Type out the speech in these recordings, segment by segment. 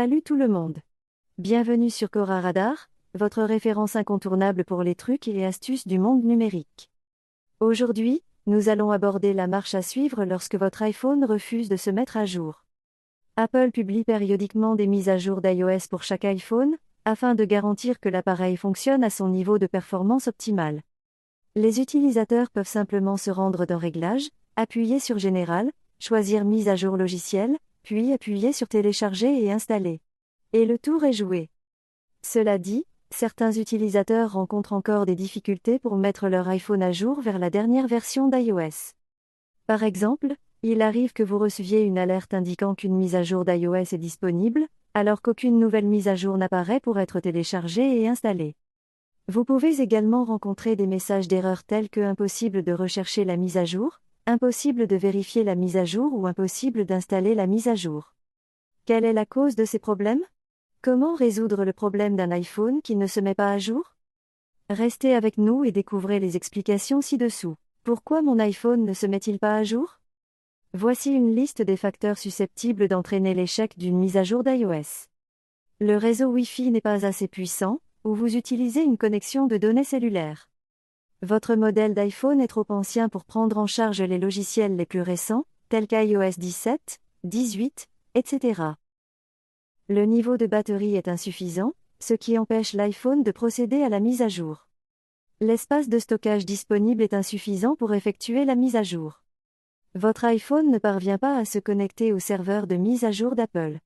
Salut tout le monde. Bienvenue sur Cora Radar, votre référence incontournable pour les trucs et astuces du monde numérique. Aujourd'hui, nous allons aborder la marche à suivre lorsque votre iPhone refuse de se mettre à jour. Apple publie périodiquement des mises à jour d'iOS pour chaque iPhone, afin de garantir que l'appareil fonctionne à son niveau de performance optimal. Les utilisateurs peuvent simplement se rendre dans Réglages, appuyer sur Général, choisir Mise à jour logiciel, puis appuyer sur Télécharger et installer. Et le tour est joué. Cela dit, certains utilisateurs rencontrent encore des difficultés pour mettre leur iPhone à jour vers la dernière version d'iOS. Par exemple, il arrive que vous receviez une alerte indiquant qu'une mise à jour d'iOS est disponible, alors qu'aucune nouvelle mise à jour n'apparaît pour être téléchargée et installée. Vous pouvez également rencontrer des messages d'erreur tels que impossible de rechercher la mise à jour, impossible de vérifier la mise à jour ou impossible d'installer la mise à jour. Quelle est la cause de ces problèmes ? Comment résoudre le problème d'un iPhone qui ne se met pas à jour ? Restez avec nous et découvrez les explications ci-dessous. Pourquoi mon iPhone ne se met-il pas à jour ? Voici une liste des facteurs susceptibles d'entraîner l'échec d'une mise à jour d'iOS. Le réseau Wi-Fi n'est pas assez puissant, ou vous utilisez une connexion de données cellulaires. Votre modèle d'iPhone est trop ancien pour prendre en charge les logiciels les plus récents, tels qu'iOS 17, 18, etc. Le niveau de batterie est insuffisant, ce qui empêche l'iPhone de procéder à la mise à jour. L'espace de stockage disponible est insuffisant pour effectuer la mise à jour. Votre iPhone ne parvient pas à se connecter au serveur de mise à jour d'Apple.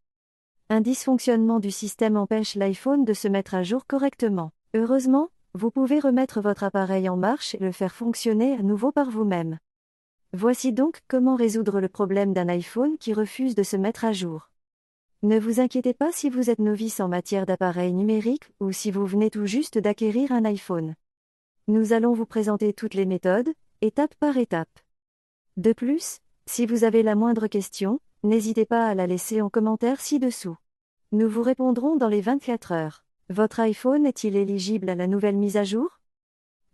Un dysfonctionnement du système empêche l'iPhone de se mettre à jour correctement. Heureusement, vous pouvez remettre votre appareil en marche et le faire fonctionner à nouveau par vous-même. Voici donc comment résoudre le problème d'un iPhone qui refuse de se mettre à jour. Ne vous inquiétez pas si vous êtes novice en matière d'appareils numériques ou si vous venez tout juste d'acquérir un iPhone. Nous allons vous présenter toutes les méthodes, étape par étape. De plus, si vous avez la moindre question, n'hésitez pas à la laisser en commentaire ci-dessous. Nous vous répondrons dans les 24 heures. Votre iPhone est-il éligible à la nouvelle mise à jour ?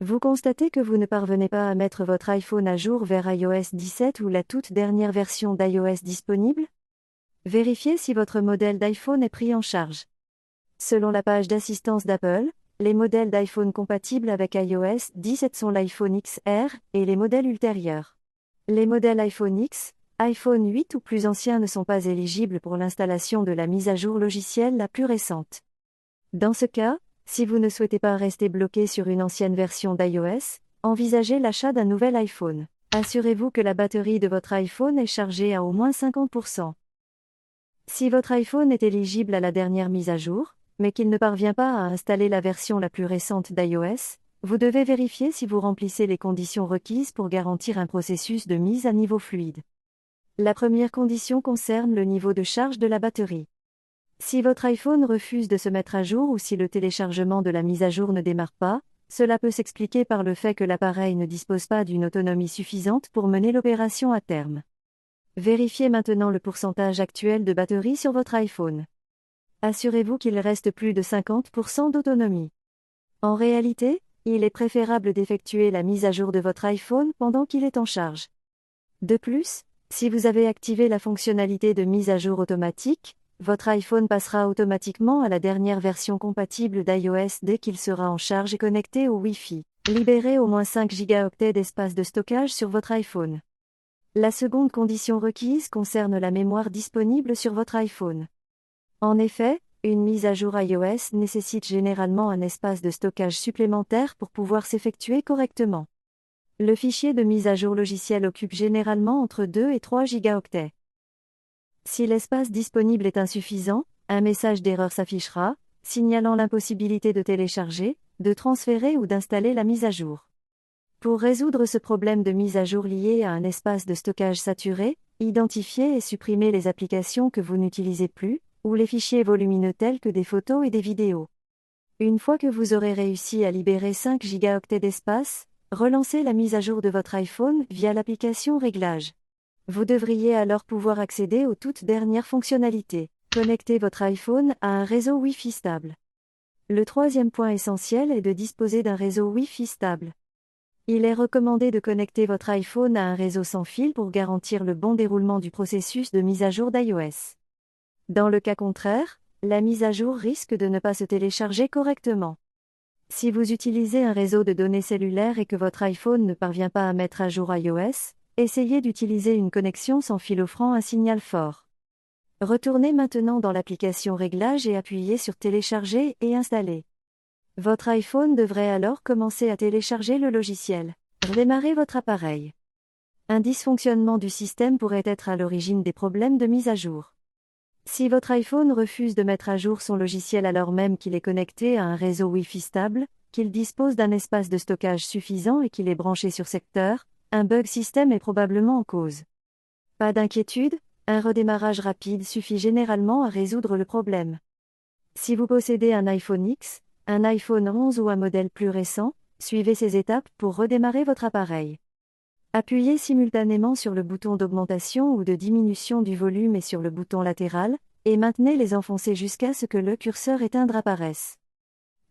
Vous constatez que vous ne parvenez pas à mettre votre iPhone à jour vers iOS 17 ou la toute dernière version d'iOS disponible ? Vérifiez si votre modèle d'iPhone est pris en charge. Selon la page d'assistance d'Apple, les modèles d'iPhone compatibles avec iOS 17 sont l'iPhone XR et les modèles ultérieurs. Les modèles iPhone X, iPhone 8 ou plus anciens ne sont pas éligibles pour l'installation de la mise à jour logicielle la plus récente. Dans ce cas, si vous ne souhaitez pas rester bloqué sur une ancienne version d'iOS, envisagez l'achat d'un nouvel iPhone. Assurez-vous que la batterie de votre iPhone est chargée à au moins 50%. Si votre iPhone est éligible à la dernière mise à jour, mais qu'il ne parvient pas à installer la version la plus récente d'iOS, vous devez vérifier si vous remplissez les conditions requises pour garantir un processus de mise à niveau fluide. La première condition concerne le niveau de charge de la batterie. Si votre iPhone refuse de se mettre à jour ou si le téléchargement de la mise à jour ne démarre pas, cela peut s'expliquer par le fait que l'appareil ne dispose pas d'une autonomie suffisante pour mener l'opération à terme. Vérifiez maintenant le pourcentage actuel de batterie sur votre iPhone. Assurez-vous qu'il reste plus de 50% d'autonomie. En réalité, il est préférable d'effectuer la mise à jour de votre iPhone pendant qu'il est en charge. De plus, si vous avez activé la fonctionnalité de mise à jour automatique, votre iPhone passera automatiquement à la dernière version compatible d'iOS dès qu'il sera en charge et connecté au Wi-Fi. Libérez au moins 5 Go d'espace de stockage sur votre iPhone. La seconde condition requise concerne la mémoire disponible sur votre iPhone. En effet, une mise à jour iOS nécessite généralement un espace de stockage supplémentaire pour pouvoir s'effectuer correctement. Le fichier de mise à jour logiciel occupe généralement entre 2 et 3 Go. Si l'espace disponible est insuffisant, un message d'erreur s'affichera, signalant l'impossibilité de télécharger, de transférer ou d'installer la mise à jour. Pour résoudre ce problème de mise à jour lié à un espace de stockage saturé, identifiez et supprimez les applications que vous n'utilisez plus, ou les fichiers volumineux tels que des photos et des vidéos. Une fois que vous aurez réussi à libérer 5 Go d'espace, relancez la mise à jour de votre iPhone via l'application Réglages. Vous devriez alors pouvoir accéder aux toutes dernières fonctionnalités. Connectez votre iPhone à un réseau Wi-Fi stable. Le troisième point essentiel est de disposer d'un réseau Wi-Fi stable. Il est recommandé de connecter votre iPhone à un réseau sans fil pour garantir le bon déroulement du processus de mise à jour d'iOS. Dans le cas contraire, la mise à jour risque de ne pas se télécharger correctement. Si vous utilisez un réseau de données cellulaires et que votre iPhone ne parvient pas à mettre à jour iOS, essayez d'utiliser une connexion sans fil offrant un signal fort. Retournez maintenant dans l'application Réglages et appuyez sur Télécharger et Installer. Votre iPhone devrait alors commencer à télécharger le logiciel. Redémarrez votre appareil. Un dysfonctionnement du système pourrait être à l'origine des problèmes de mise à jour. Si votre iPhone refuse de mettre à jour son logiciel alors même qu'il est connecté à un réseau Wi-Fi stable, qu'il dispose d'un espace de stockage suffisant et qu'il est branché sur secteur, un bug système est probablement en cause. Pas d'inquiétude, un redémarrage rapide suffit généralement à résoudre le problème. Si vous possédez un iPhone X, un iPhone 11 ou un modèle plus récent, suivez ces étapes pour redémarrer votre appareil. Appuyez simultanément sur le bouton d'augmentation ou de diminution du volume et sur le bouton latéral, et maintenez-les enfoncés jusqu'à ce que le curseur éteindre apparaisse.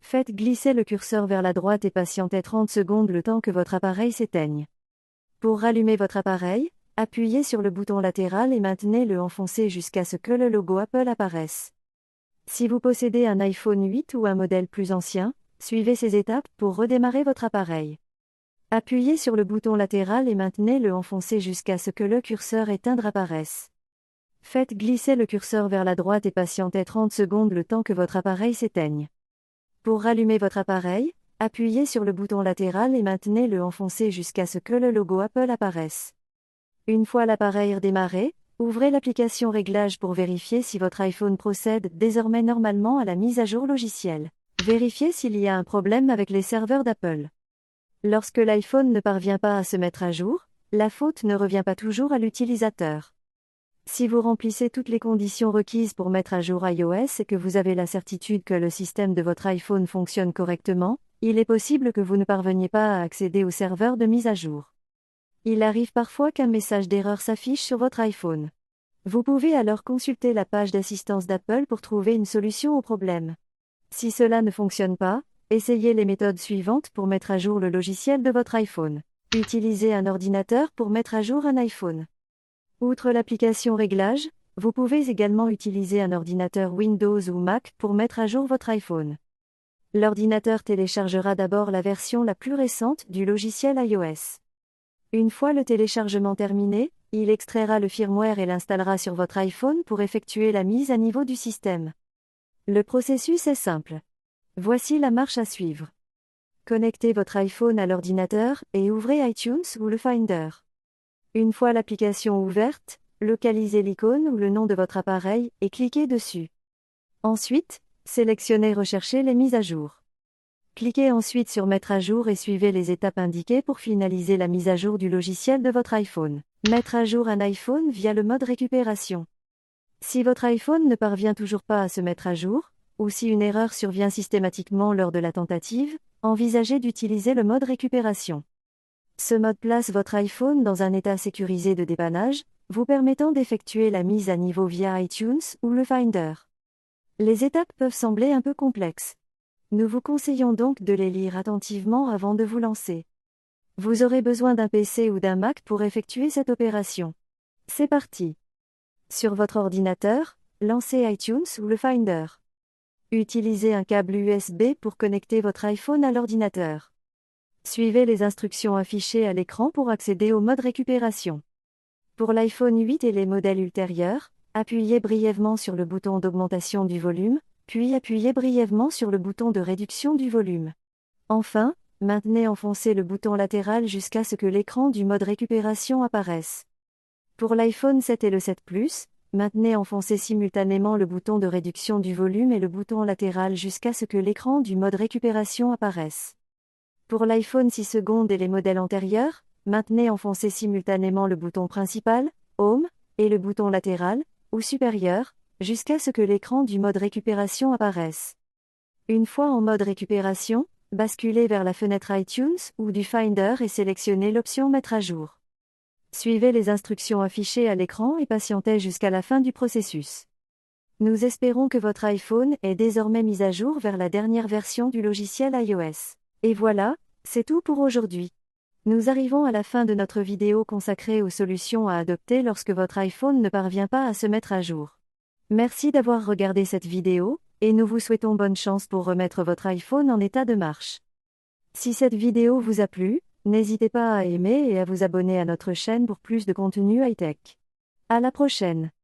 Faites glisser le curseur vers la droite et patientez 30 secondes le temps que votre appareil s'éteigne. Pour rallumer votre appareil, appuyez sur le bouton latéral et maintenez-le enfoncé jusqu'à ce que le logo Apple apparaisse. Si vous possédez un iPhone 8 ou un modèle plus ancien, suivez ces étapes pour redémarrer votre appareil. Appuyez sur le bouton latéral et maintenez-le enfoncé jusqu'à ce que le curseur éteindre apparaisse. Faites glisser le curseur vers la droite et patientez 30 secondes le temps que votre appareil s'éteigne. Pour rallumer votre appareil, appuyez sur le bouton latéral et maintenez-le enfoncé jusqu'à ce que le logo Apple apparaisse. Une fois l'appareil redémarré, ouvrez l'application Réglages pour vérifier si votre iPhone procède désormais normalement à la mise à jour logicielle. Vérifiez s'il y a un problème avec les serveurs d'Apple. Lorsque l'iPhone ne parvient pas à se mettre à jour, la faute ne revient pas toujours à l'utilisateur. Si vous remplissez toutes les conditions requises pour mettre à jour iOS et que vous avez la certitude que le système de votre iPhone fonctionne correctement, il est possible que vous ne parveniez pas à accéder au serveur de mise à jour. Il arrive parfois qu'un message d'erreur s'affiche sur votre iPhone. Vous pouvez alors consulter la page d'assistance d'Apple pour trouver une solution au problème. Si cela ne fonctionne pas, essayez les méthodes suivantes pour mettre à jour le logiciel de votre iPhone. Utilisez un ordinateur pour mettre à jour un iPhone. Outre l'application Réglages, vous pouvez également utiliser un ordinateur Windows ou Mac pour mettre à jour votre iPhone. L'ordinateur téléchargera d'abord la version la plus récente du logiciel iOS. Une fois le téléchargement terminé, il extraira le firmware et l'installera sur votre iPhone pour effectuer la mise à niveau du système. Le processus est simple. Voici la marche à suivre. Connectez votre iPhone à l'ordinateur et ouvrez iTunes ou le Finder. Une fois l'application ouverte, localisez l'icône ou le nom de votre appareil et cliquez dessus. Ensuite, sélectionnez Rechercher les mises à jour. Cliquez ensuite sur Mettre à jour et suivez les étapes indiquées pour finaliser la mise à jour du logiciel de votre iPhone. Mettre à jour un iPhone via le mode récupération. Si votre iPhone ne parvient toujours pas à se mettre à jour, ou si une erreur survient systématiquement lors de la tentative, envisagez d'utiliser le mode récupération. Ce mode place votre iPhone dans un état sécurisé de dépannage, vous permettant d'effectuer la mise à niveau via iTunes ou le Finder. Les étapes peuvent sembler un peu complexes. Nous vous conseillons donc de les lire attentivement avant de vous lancer. Vous aurez besoin d'un PC ou d'un Mac pour effectuer cette opération. C'est parti. Sur votre ordinateur, lancez iTunes ou le Finder. Utilisez un câble USB pour connecter votre iPhone à l'ordinateur. Suivez les instructions affichées à l'écran pour accéder au mode récupération. Pour l'iPhone 8 et les modèles ultérieurs, appuyez brièvement sur le bouton d'augmentation du volume, puis appuyez brièvement sur le bouton de réduction du volume. Enfin, maintenez enfoncé le bouton latéral jusqu'à ce que l'écran du mode récupération apparaisse. Pour l'iPhone 7 et le 7 Plus, maintenez enfoncé simultanément le bouton de réduction du volume et le bouton latéral jusqu'à ce que l'écran du mode récupération apparaisse. Pour l'iPhone 6 secondes et les modèles antérieurs, maintenez enfoncé simultanément le bouton principal, Home, et le bouton latéral, ou supérieur, jusqu'à ce que l'écran du mode récupération apparaisse. Une fois en mode récupération, basculez vers la fenêtre iTunes ou du Finder et sélectionnez l'option Mettre à jour. Suivez les instructions affichées à l'écran et patientez jusqu'à la fin du processus. Nous espérons que votre iPhone est désormais mis à jour vers la dernière version du logiciel iOS. Et voilà, c'est tout pour aujourd'hui. Nous arrivons à la fin de notre vidéo consacrée aux solutions à adopter lorsque votre iPhone ne parvient pas à se mettre à jour. Merci d'avoir regardé cette vidéo, et nous vous souhaitons bonne chance pour remettre votre iPhone en état de marche. Si cette vidéo vous a plu, n'hésitez pas à aimer et à vous abonner à notre chaîne pour plus de contenu high-tech. À la prochaine.